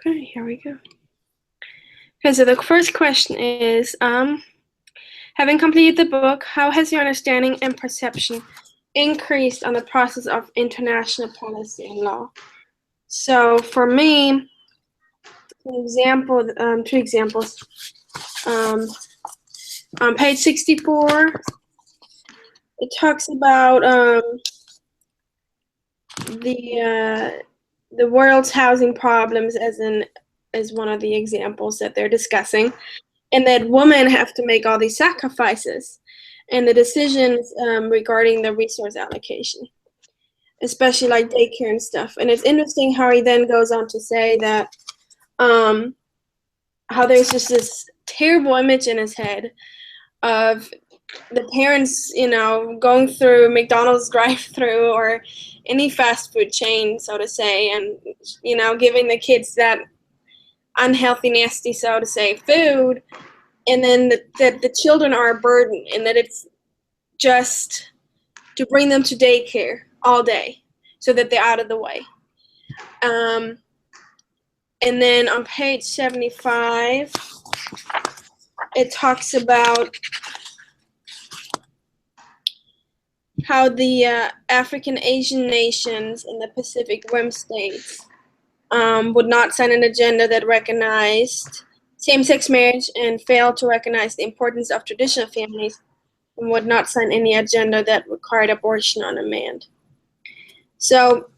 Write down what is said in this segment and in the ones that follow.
Okay, here we go. Okay, so the first question is, having completed the book, how has your understanding and perception increased on the process of international policy and law? So for me, two examples. On page 64, it talks about the world's housing problems as one of the examples that they're discussing, and that women have to make all these sacrifices and the decisions regarding the resource allocation, especially like daycare and stuff. And it's interesting how he then goes on to say that how there's just this terrible image in his head of the parents, going through McDonald's drive-through or any fast food chain, so to say, and, giving the kids that unhealthy, nasty, so to say, food, and then that the children are a burden, and that it's just to bring them to daycare all day so that they're out of the way. And then on page 75, it talks about how the African Asian nations in the Pacific Rim states would not sign an agenda that recognized same-sex marriage and failed to recognize the importance of traditional families, and would not sign any agenda that required abortion on demand. So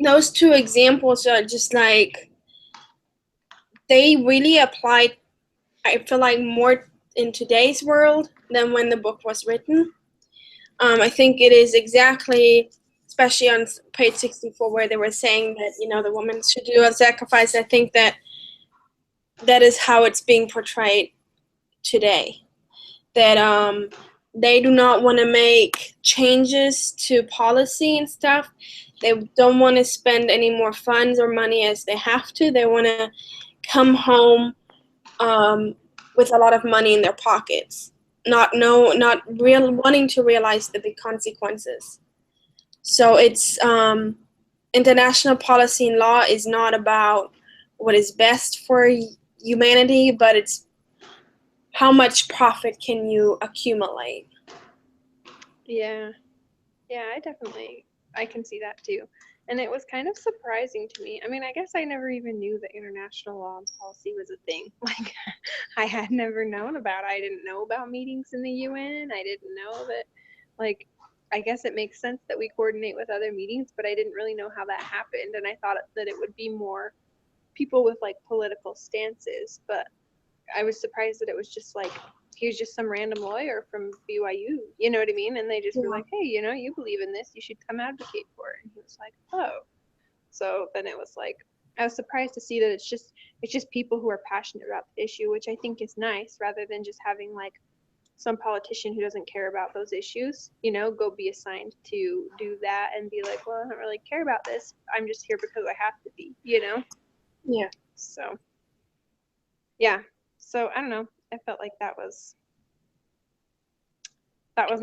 those two examples are just like, they really applied, I feel like, more in today's world than when the book was written. I think it is exactly, especially on page 64, where they were saying that, the woman should do a sacrifice. I think that is how it's being portrayed today. That they do not want to make changes to policy and stuff. They don't want to spend any more funds or money as they have to. They want to come home with a lot of money in their pockets, not wanting to realize the big consequences. So it's international policy and law is not about what is best for humanity, but it's how much profit can you accumulate. Yeah, I can see that too. And it was kind of surprising to me. I mean, I guess I never even knew that international law and policy was a thing. Like, I had never known about it. I didn't know about meetings in the UN. I didn't know that, like, I guess it makes sense that we coordinate with other meetings, but I didn't really know how that happened. And I thought that it would be more people with, like, political stances. But I was surprised that it was just like, he was just some random lawyer from BYU, you know what I mean? And they just were like, hey, you believe in this, you should come advocate for it. And he was like, oh. So then it was like, I was surprised to see that it's just people who are passionate about the issue, which I think is nice, rather than just having like some politician who doesn't care about those issues, go be assigned to do that and be like, well, I don't really care about this. I'm just here because I have to be, Yeah. So, yeah. So I don't know. I felt like that was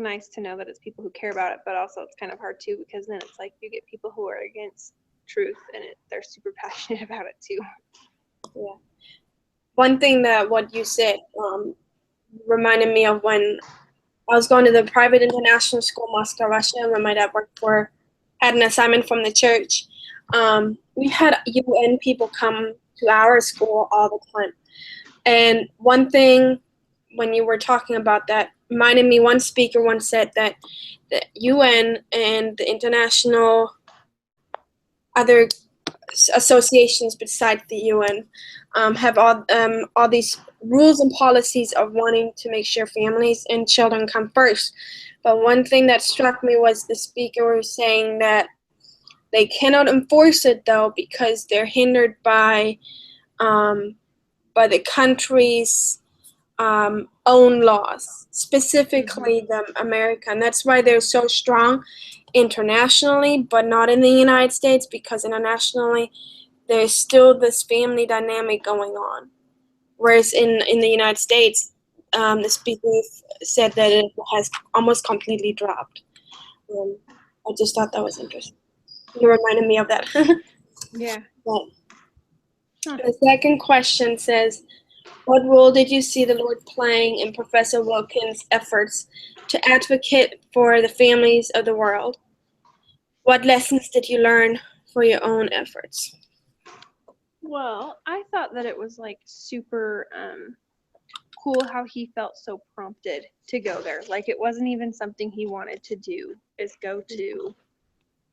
nice to know that it's people who care about it, but also it's kind of hard too, because then it's like you get people who are against truth and they're super passionate about it too. Yeah. One thing that what you said reminded me of when I was going to the private international school, Moscow, Russia, when my dad had an assignment from the church. We had UN people come to our school all the time. And one thing, when you were talking about that, reminded me, one speaker once said that the UN and the international other associations besides the UN have all these rules and policies of wanting to make sure families and children come first. But one thing that struck me was the speaker was saying that they cannot enforce it, though, because they're hindered by the country's own laws, specifically the American. That's why they're so strong internationally, but not in the United States, because internationally there's still this family dynamic going on. Whereas in the United States, the speaker said that it has almost completely dropped. I just thought that was interesting. You reminded me of that. Yeah. But, The second question says, what role did you see the Lord playing in Professor Wilkins' efforts to advocate for the families of the world? What lessons did you learn for your own efforts? Well, I thought that it was like super cool how he felt so prompted to go there. Like it wasn't even something he wanted to do, is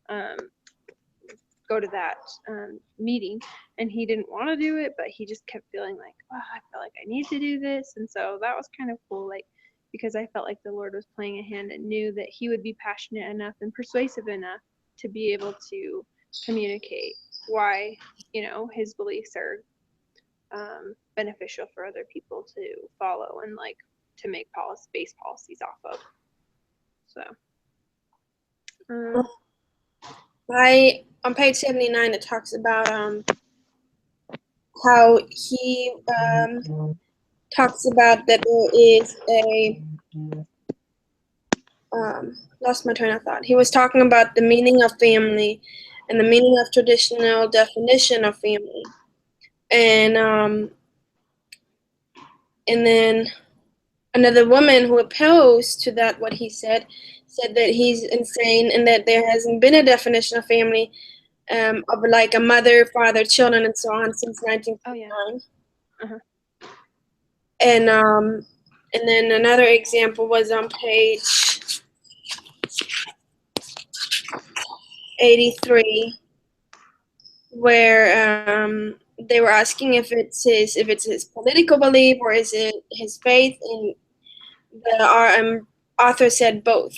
um, go to that meeting, and he didn't want to do it, but he just kept feeling like, oh, I feel like I need to do this. And so that was kind of cool, like, because I felt like the Lord was playing a hand and knew that he would be passionate enough and persuasive enough to be able to communicate why, his beliefs are beneficial for other people to follow and like to make base policies off of. So On page 79, it talks about how he talks about that there is a lost my train of thought. He was talking about the meaning of family and the meaning of traditional definition of family, and then another woman who opposed to that what he said that he's insane and that there hasn't been a definition of family of like a mother, father, children, and so on since 1959. Oh, yeah. Uh-huh. And then another example was on page 83, where they were asking if it's his political belief or is it his faith, and the author said both.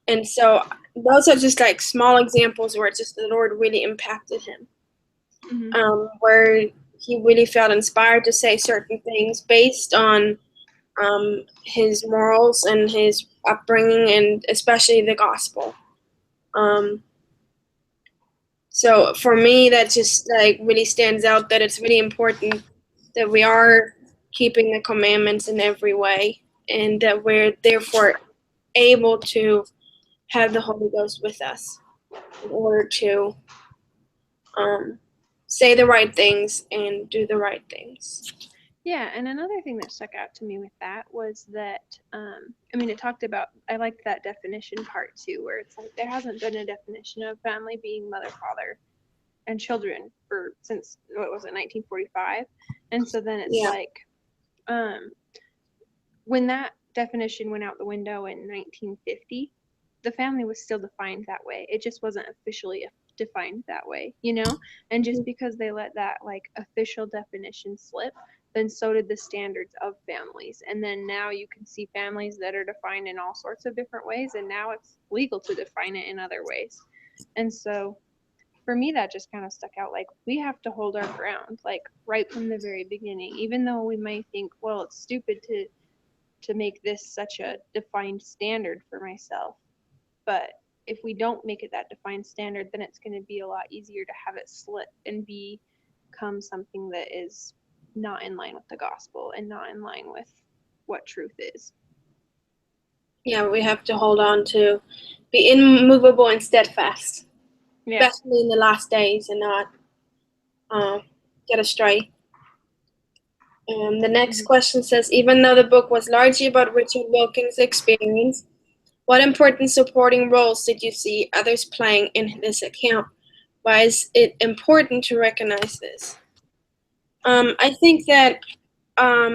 And so those are just like small examples where just the Lord really impacted him, where he really felt inspired to say certain things based on his morals and his upbringing, and especially the gospel. So for me, that just like really stands out that it's really important that we are keeping the commandments in every way, and that we're therefore able to have the Holy Ghost with us in order to say the right things and do the right things. Yeah, and another thing that stuck out to me with that was that, it talked about, I liked that definition part too, where it's like there hasn't been a definition of family being mother, father, and children since, what was it, 1945? And so then it's like, when that definition went out the window in 1950, the family was still defined that way. It just wasn't officially defined that way, And just because they let that like official definition slip, then so did the standards of families. And then now you can see families that are defined in all sorts of different ways, and now it's legal to define it in other ways. And so for me, that just kind of stuck out. Like, we have to hold our ground, like right from the very beginning, even though we might think, well, it's stupid to make this such a defined standard for myself. But if we don't make it that defined standard, then it's going to be a lot easier to have it slip and become something that is not in line with the gospel and not in line with what truth is. Yeah, we have to hold on to be immovable and steadfast, especially in the last days, and not get astray. The next question says, even though the book was largely about Richard Wilkins' experience, what important supporting roles did you see others playing in this account? Why is it important to recognize this? I think that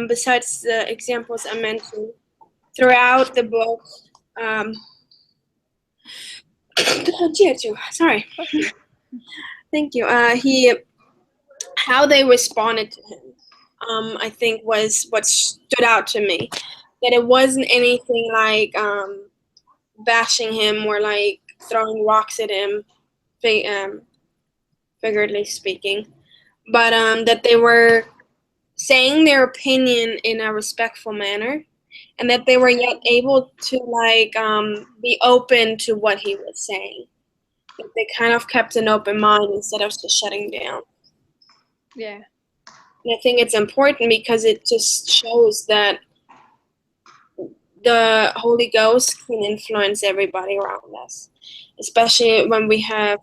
besides the examples I mentioned, throughout the book, sorry. Thank you. How they responded to him, I think was what stood out to me. That it wasn't anything like bashing him or like throwing rocks at him, figuratively speaking, but that they were saying their opinion in a respectful manner, and that they were yet able to like be open to what he was saying. That they kind of kept an open mind instead of just shutting down. Yeah. And I think it's important because it just shows that the Holy Ghost can influence everybody around us, especially when we have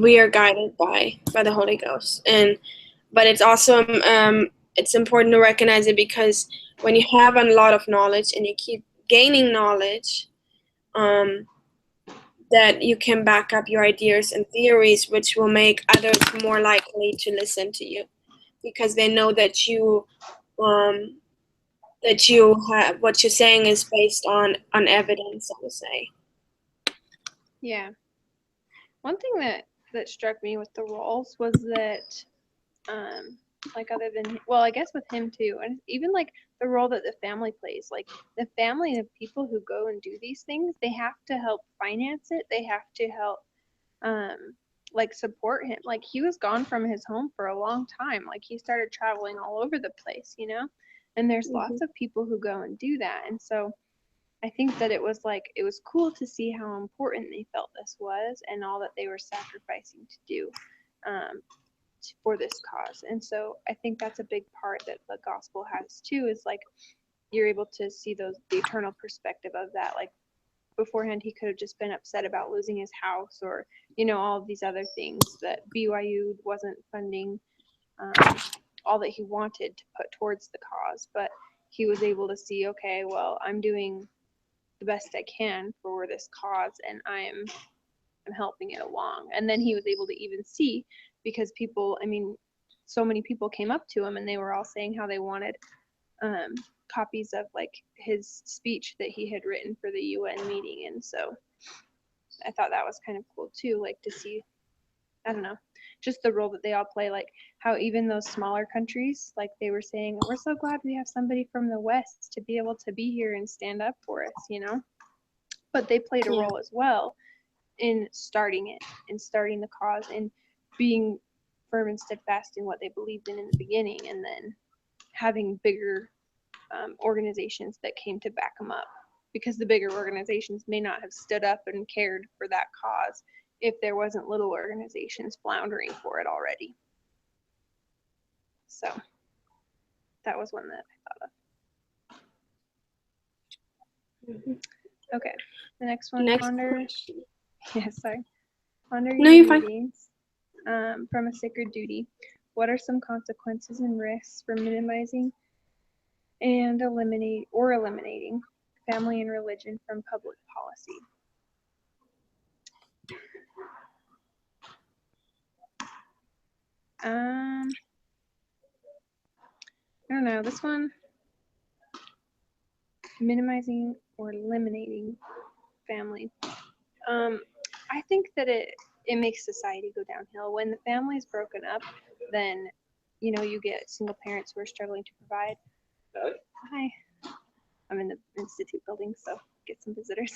we are guided by the Holy Ghost. But it's also it's important to recognize it, because when you have a lot of knowledge and you keep gaining knowledge, that you can back up your ideas and theories, which will make others more likely to listen to you, because they know that you have what you're saying is based on evidence, I would say. Yeah. One thing that struck me with the roles was that, like, other than, well, I guess with him too, and even like the role that the family plays, like the family of people who go and do these things, they have to help finance it. They have to help, like, support him. Like, he was gone from his home for a long time. Like, he started traveling all over the place, you know? And there's lots of people who go and do that. And so I think that it was cool to see how important they felt this was, and all that they were sacrificing to do, for this cause. And so I think that's a big part that the gospel has too, is like you're able to see the eternal perspective of that. Like, beforehand, he could have just been upset about losing his house, or, you know, all of these other things that BYU wasn't funding, all that he wanted to put towards the cause. But he was able to see, okay, well, I'm doing the best I can for this cause, and I'm helping it along. And then he was able to even see, because people, I mean, so many people came up to him and they were all saying how they wanted copies of like his speech that he had written for the UN meeting. And so I thought that was kind of cool too, like to see, I don't know, just the role that they all play, like how even those smaller countries, like they were saying, we're so glad we have somebody from the West to be able to be here and stand up for us, you know? But they played a role as well in starting it, in starting the cause, and being firm and steadfast in what they believed in the beginning, and then having bigger organizations that came to back them up, because the bigger organizations may not have stood up and cared for that cause if there wasn't little organizations floundering for it already. So that was one that I thought of. Okay, the next one. Ponder. Yeah, sorry. Ponder your readings from a sacred duty. What are some consequences and risks for minimizing and eliminating family and religion from public policy? I don't know. This one, minimizing or eliminating family. I think that it makes society go downhill. When the family is broken up, then, you know, you get single parents who are struggling to provide. Hi. I'm in the institute building, so get some visitors.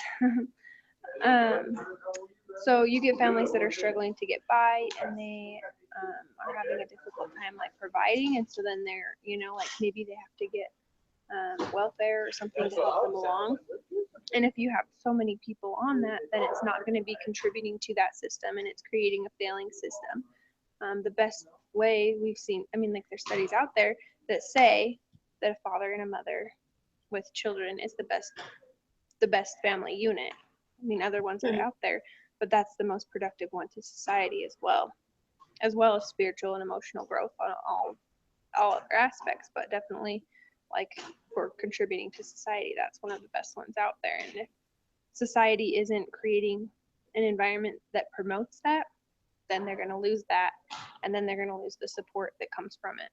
So you get families that are struggling to get by, and they are having a difficult time like providing, and so then they're, you know, like maybe they have to get welfare or something to help them along. And if you have so many people on that, then it's not going to be contributing to that system, and it's creating a failing system. The best way we've seen, I mean, like there's studies out there that say that a father and a mother with children is the best family unit. I mean, other ones are out there, but that's the most productive one to society as well as spiritual and emotional growth on all other aspects. But definitely, like, for contributing to society, that's one of the best ones out there. And if society isn't creating an environment that promotes that, then they're going to lose that, and then they're going to lose the support that comes from it.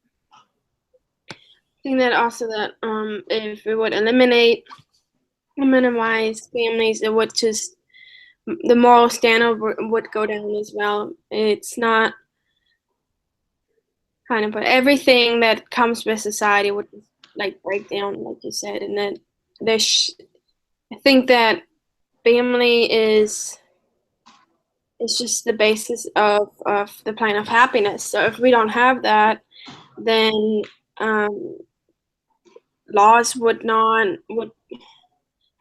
I think that also that if it would eliminate or minimize families, it would just, the moral standard would go down as well. It's not kind of, but everything that comes with society would like break down, like you said. And then I think that family is just the basis of the plan of happiness. So if we don't have that, then laws would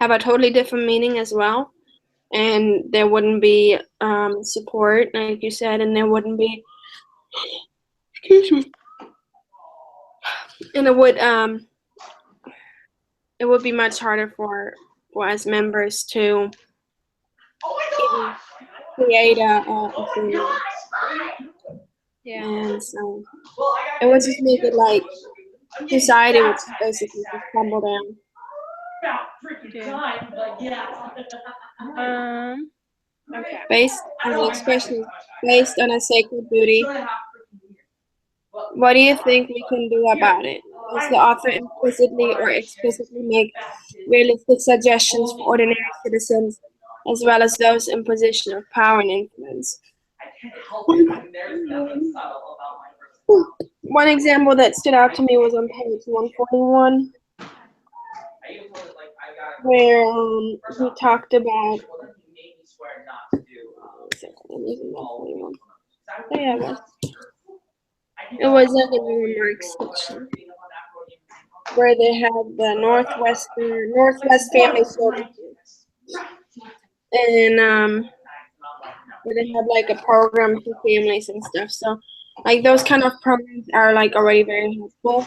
have a totally different meaning as well, and there wouldn't be support, like you said, and there wouldn't be, excuse me, and it would be much harder for us members to create a family. Yeah. And so it would just make it like society would just basically just crumble down Yeah. Okay. based especially based on a sacred duty. What do you think we can do about it? Does the author implicitly or explicitly make realistic suggestions for ordinary citizens as well as those in position of power and influence? One example that stood out to me was on page 141, where he talked about. Oh, yeah, it was like in the remarks section where they had the Northwest Family Services, and where they have like a program for families and stuff. So like those kind of programs are like already very helpful.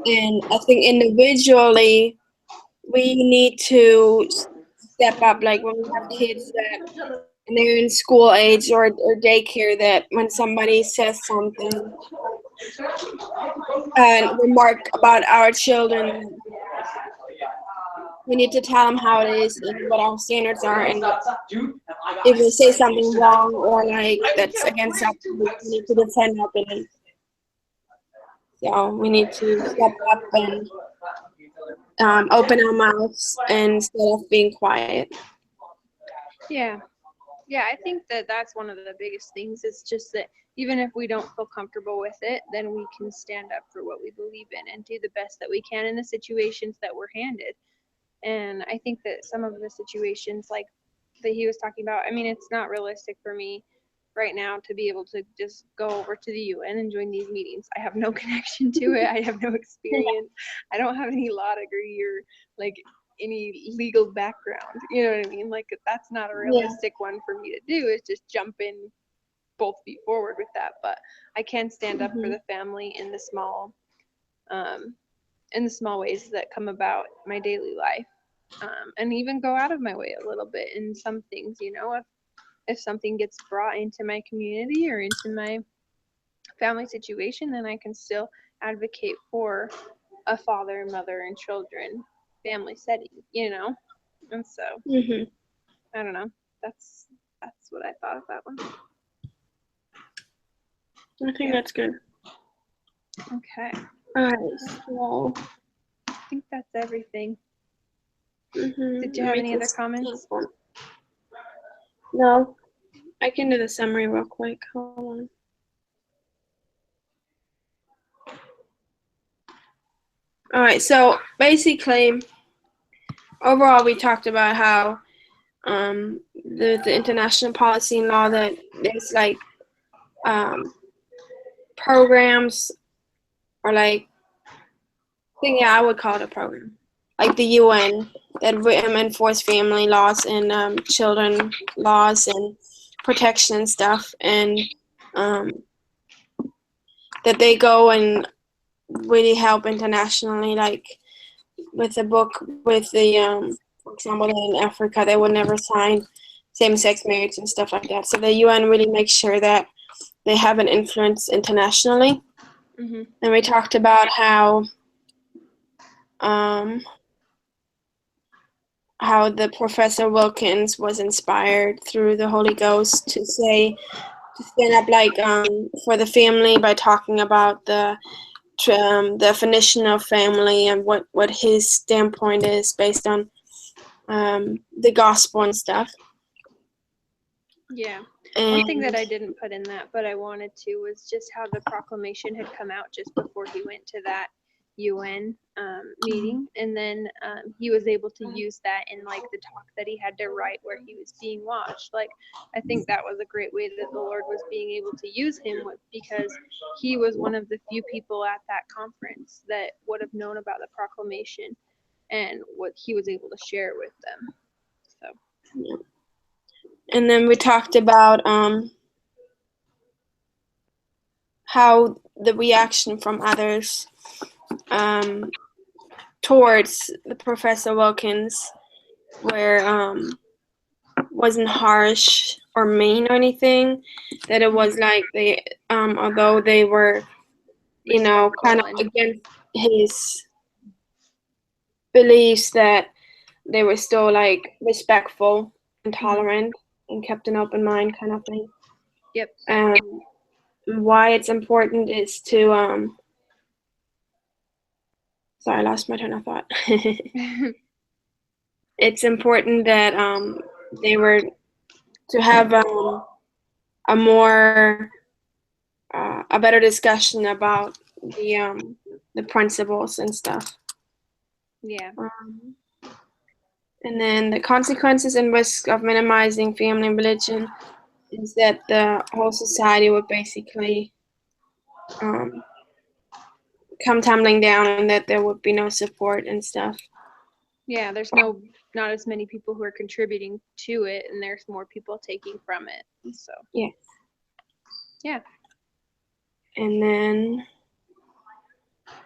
And I think individually we need to step up, like when we have kids that and they're in school age or daycare, that when somebody says something and remark about our children, we need to tell them how it is and what our standards are, and if they say something wrong or like that's against us, we need to defend our opinion. So we need to step up and open our mouths instead of being quiet. Yeah. Yeah, I think that that's one of the biggest things. It's just that even if we don't feel comfortable with it, then we can stand up for what we believe in and do the best that we can in the situations that we're handed. And I think that some of the situations like that he was talking about, I mean, it's not realistic for me right now to be able to just go over to the UN and join these meetings. I have no connection to it. I have no experience. I don't have any law degree or like any legal background. You know what I mean? Like that's not a Yeah. realistic one for me to do. Is just jump in both feet forward with that. But I can stand up for the family um, in the small ways that come about my daily life, and even go out of my way a little bit in some things. You know, if something gets brought into my community or into my family situation, then I can still advocate for a father, mother, and children family setting, you know? And so, Mm-hmm. I don't know. That's what I thought of that one. I think that's good. Okay. All right. So. I think that's everything. Mm-hmm. Did you have any other comments? No. I can do the summary real quick. Hold on. All right. So basically, overall, we talked about how the international policy and law that there's like programs or like I would call it a program, like the UN that enforce family laws and children laws and protection and stuff, and that they go and really help internationally, like with the book with the for example, in Africa they would never sign same-sex marriage and stuff like that. So the UN really makes sure that they have an influence internationally. Mm-hmm. And we talked about how the Professor Wilkins was inspired through the Holy Ghost to stand up like for the family by talking about the definition of family and what his standpoint is based on the gospel and stuff. Yeah. And one thing that I didn't put in that, but I wanted to, was just how the proclamation had come out just before he went to that UN meeting, and then he was able to use that in like the talk that he had to write where he was being watched. Like I think that was a great way that the Lord was being able to use him because he was one of the few people at that conference that would have known about the proclamation and what he was able to share with them. So. Yeah. And then we talked about how the reaction from others towards the Professor Wilkins wasn't harsh or mean or anything. That it was like they, although they were, you know, kind of against his beliefs, that they were still like respectful and tolerant and kept an open mind, kind of thing. Yep. Why it's important is to sorry, I lost my train of thought. It's important that they were to have a more a better discussion about the principles and stuff. Yeah. And then the consequences and risk of minimizing family and religion is that the whole society would basically come tumbling down, and that there would be no support and stuff. Yeah, there's not as many people who are contributing to it, and there's more people taking from it. So Yes. Yeah. And then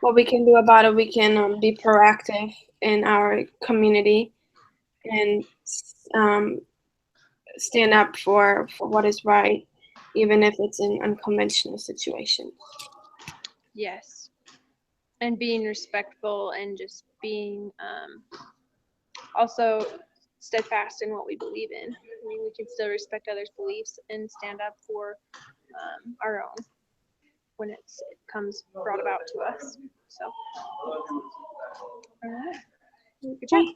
what we can do about it, we can be proactive in our community and stand up for what is right, even if it's in unconventional situations. Yes. And being respectful and just being also steadfast in what we believe in. I mean, we can still respect others' beliefs and stand up for our own when it comes brought about to us. So, all right. Good job.